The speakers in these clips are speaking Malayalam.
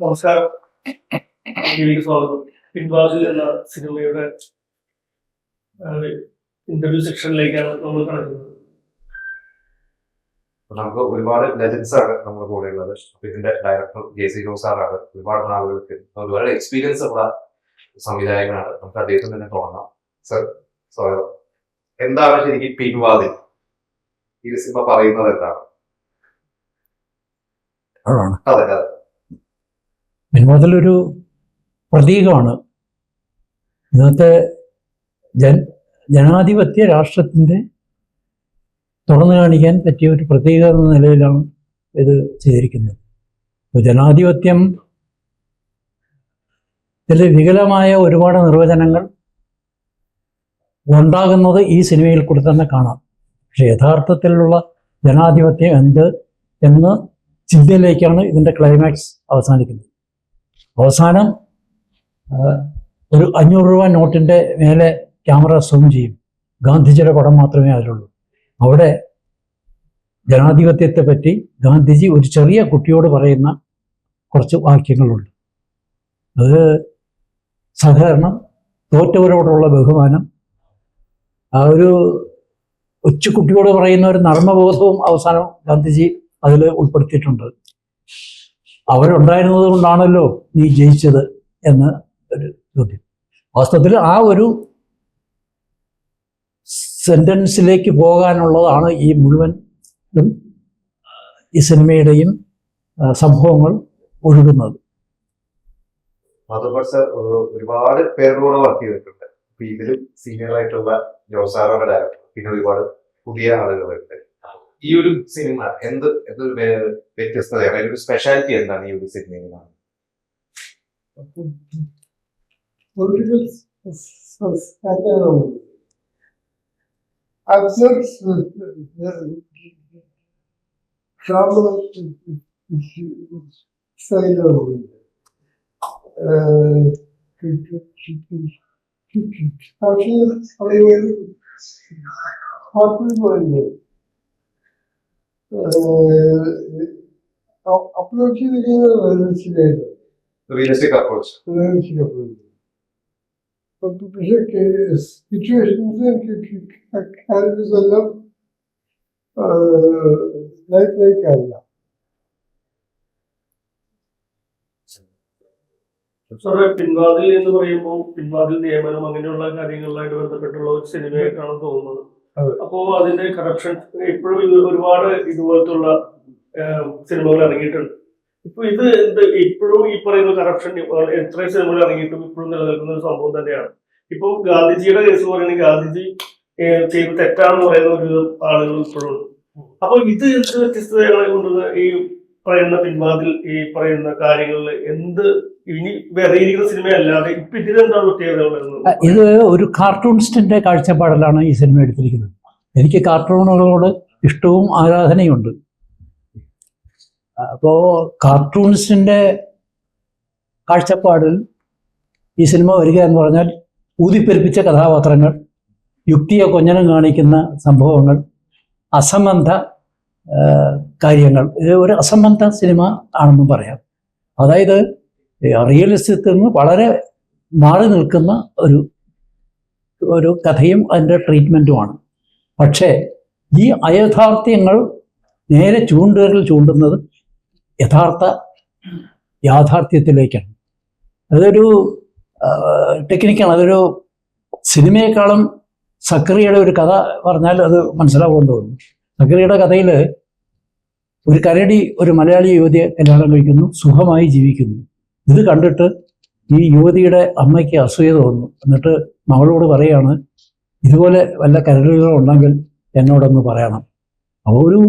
നമസ്കാരം, സ്വാഗതം. പിൻവാതിൽ എന്ന സിനിമയുടെ ഇന്റർവ്യൂ സെക്ഷനിലേക്കാണ് നമ്മൾ കടക്കുന്നത്. നമുക്ക് ഒരുപാട് ലെജൻസ് ആണ് നമ്മുടെ കൂടെ ഉള്ളത്. ഇതിന്റെ ഡയറക്ടർ JC ജോസ് സാറാണ്. ഒരുപാട് നാളുകൾക്ക് ഒരുപാട് എക്സ്പീരിയൻസ് ഉള്ള സംവിധായകനാണ്. നമുക്ക് അദ്ദേഹത്തിന് തന്നെ തുടങ്ങാം. സർ, സ്വാഗതം. എന്താണ് ശരിക്കും പിൻവാതിൽ? ഈ സിനിമ പറയുന്നത് എന്താണ്? അതെ അതെ, പിൻവാതിലൊരു പ്രതീകമാണ്. ഇന്നത്തെ ജനാധിപത്യ രാഷ്ട്രത്തിൻ്റെ തുറന്നു കാണിക്കാൻ പറ്റിയ ഒരു പ്രതീക എന്ന നിലയിലാണ് ഇത് ചെയ്തിരിക്കുന്നത്. ജനാധിപത്യം ഇതിൽ വികലമായ ഒരുപാട് നിർവചനങ്ങൾ ഉണ്ടാകുന്നത് ഈ സിനിമയിൽ കൂടെ തന്നെ കാണാം. പക്ഷെ യഥാർത്ഥത്തിലുള്ള ജനാധിപത്യം എന്ത് എന്ന ചിന്തയിലേക്കാണ് ഇതിൻ്റെ ക്ലൈമാക്സ് അവസാനിക്കുന്നത്. അവസാനം ഒരു 500 രൂപ നോട്ടിൻ്റെ മേലെ ക്യാമറ സൂം ചെയ്യും. ഗാന്ധിജിയുടെ പടം മാത്രമേ അതിലുള്ളൂ. അവിടെ ജനാധിപത്യത്തെ പറ്റി ഗാന്ധിജി ഒരു ചെറിയ കുട്ടിയോട് പറയുന്ന കുറച്ച് വാക്യങ്ങളുണ്ട്. അത് സഹകരണം, തോറ്റവരോടുള്ള ബഹുമാനം, ആ ഒരു കൊച്ചുകുട്ടിയോട് പറയുന്ന ഒരു നർമ്മബോധവും അവസാനം ഗാന്ധിജി അതിൽ ഉൾപ്പെടുത്തിയിട്ടുണ്ട്. അവരുണ്ടായിരുന്നത് കൊണ്ടാണല്ലോ നീ ജയിച്ചത് എന്ന ഒരു ചോദ്യം. വാസ്തവത്തിൽ ആ ഒരു സെന്റൻസിലേക്ക് പോകാനുള്ളതാണ് ഈ മുഴുവൻ ഈ സിനിമയുടെയും സംഭവങ്ങൾ ഒഴുകുന്നത്. ഒരുപാട് പേരോട് വർക്ക് ചെയ്തിട്ടുണ്ട്. ഇതിലും സീനിയർ ആയിട്ടുള്ള ജോസാറുടെ ഡയറക്ടർ, പിന്നെ ഒരുപാട് പുതിയ ആളുകളുണ്ട്. ഈ ഒരു സിനിമ എന്തൊരു വ്യത്യസ്തതയാണ്, ഒരു സ്പെഷ്യാലിറ്റി എന്താണ് ഈ ഒരു സിനിമയിൽ? അപ്രോച്ച് ചെയ്തിരിക്കുന്നത് റിയലിസ്റ്റിക് അപ്രോച്ച്. പക്ഷേ സിറ്റുവേഷൻസ് ക്യാരക്ടേഴ്സ് എല്ലാം ലൈഫ് അല്ല. പിൻവാതിൽ എന്ന് പറയുമ്പോൾ പിൻവാതിൽ നിയമനം അങ്ങനെയുള്ള കാര്യങ്ങളുമായിട്ട് ബന്ധപ്പെട്ടുള്ള ഒരു സിനിമയായിട്ടാണ് തോന്നുന്നത്. അപ്പോ അതിന്റെ കറപ്ഷൻ ഇപ്പോഴും ഒരുപാട് ഇതുപോലത്തുള്ള സിനിമകൾ ഇറങ്ങിയിട്ടുണ്ട്. ഇപ്പൊ ഇത് ഇപ്പോഴും ഈ പറയുന്ന കറപ്ഷൻ എത്ര സിനിമകൾ ഇറങ്ങിയിട്ടും ഇപ്പോഴും നിലനിൽക്കുന്ന ഒരു സംഭവം തന്നെയാണ്. ഇപ്പൊ ഗാന്ധിജിയുടെ കേസ് പറയുകയാണെങ്കിൽ ഗാന്ധിജി ചെയ്ത് തെറ്റാണെന്ന് പറയുന്ന ഒരു ആളുകൾ ഇപ്പോഴും ഉണ്ട്. അപ്പൊ ഇത് എന്ത് വ്യത്യസ്തതകളെ കൊണ്ട് ഈ പറയുന്ന പിൻവാതിൽ ഈ പറയുന്ന കാര്യങ്ങളിൽ എന്ത് ഇനി വേറെയിരിക്കുന്ന സിനിമ അല്ലാതെ ഇപ്പൊ ഇതിനെന്താണ് പ്രത്യേകതകൾ വരുന്നത്? ഇത് ഒരു കാർട്ടൂണിസ്റ്റിന്റെ കാഴ്ചപ്പാടിലാണ് ഈ സിനിമ എടുത്തിരിക്കുന്നത്. എനിക്ക് കാർട്ടൂണുകളോട് ഇഷ്ടവും ആരാധനയുണ്ട്. അപ്പോൾ കാർട്ടൂണിസ്റ്റിന്റെ കാഴ്ചപ്പാടിൽ ഈ സിനിമ വരിക എന്ന് പറഞ്ഞാൽ ഊതിപ്പെരുപ്പിച്ച കഥാപാത്രങ്ങൾ, യുക്തിയെ കൊഞ്ഞനം കാണിക്കുന്ന സംഭവങ്ങൾ, അസംബന്ധ കാര്യങ്ങൾ. ഇത് ഒരു അസംബന്ധ സിനിമ ആണെന്നും പറയാം. അതായത് റിയലിസത്തിൽ നിന്ന് വളരെ മാറി നിൽക്കുന്ന ഒരു കഥയും അതിൻ്റെ ട്രീറ്റ്മെൻറ്റുമാണ്. പക്ഷേ ഈ അയഥാർത്ഥ്യങ്ങൾ നേരെ ചൂണ്ടുവിരൽ ചൂണ്ടുന്നത് യാഥാർത്ഥ്യത്തിലേക്കാണ്. അതൊരു ടെക്നിക്കാണ്. അതൊരു സിനിമയെക്കാളും സക്രിയയുടെ ഒരു കഥ പറഞ്ഞാൽ അത് മനസ്സിലാവുമെന്ന് തോന്നുന്നു. സക്രിയയുടെ കഥയിൽ ഒരു കരടി ഒരു മലയാളി യുവതിയെ കല്യാണം കഴിക്കുന്നു, സുഖമായി ജീവിക്കുന്നു. ഇത് കണ്ടിട്ട് ഈ യുവതിയുടെ അമ്മയ്ക്ക് അസൂയ തോന്നുന്നു. എന്നിട്ട് മകളോട് പറയാണ്, ഇതുപോലെ വല്ല കരടികളുണ്ടെങ്കിൽ എന്നോടൊന്ന് പറയണം. അപ്പോൾ ഒരു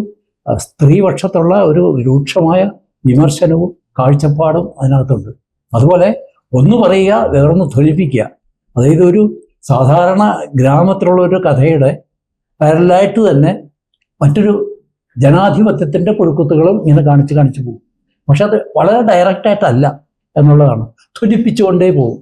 സ്ത്രീപക്ഷത്തുള്ള ഒരു രൂക്ഷമായ വിമർശനവും കാഴ്ചപ്പാടും അതിനകത്തുണ്ട്. അതുപോലെ ഒന്ന് പറയുക, വേറൊന്ന് ധ്വനിപ്പിക്കുക. അതായത് ഒരു സാധാരണ ഗ്രാമത്തിലുള്ള ഒരു കഥയുടെ പാരലായിട്ട് തന്നെ മറ്റൊരു ജനാധിപത്യത്തിൻ്റെ പുഴുക്കുത്തുകളും ഇങ്ങനെ കാണിച്ചു പോകും. പക്ഷെ അത് വളരെ ഡയറക്റ്റായിട്ടല്ല എന്നുള്ളതാണ്. ധ്വനിപ്പിച്ചുകൊണ്ടേ പോകും.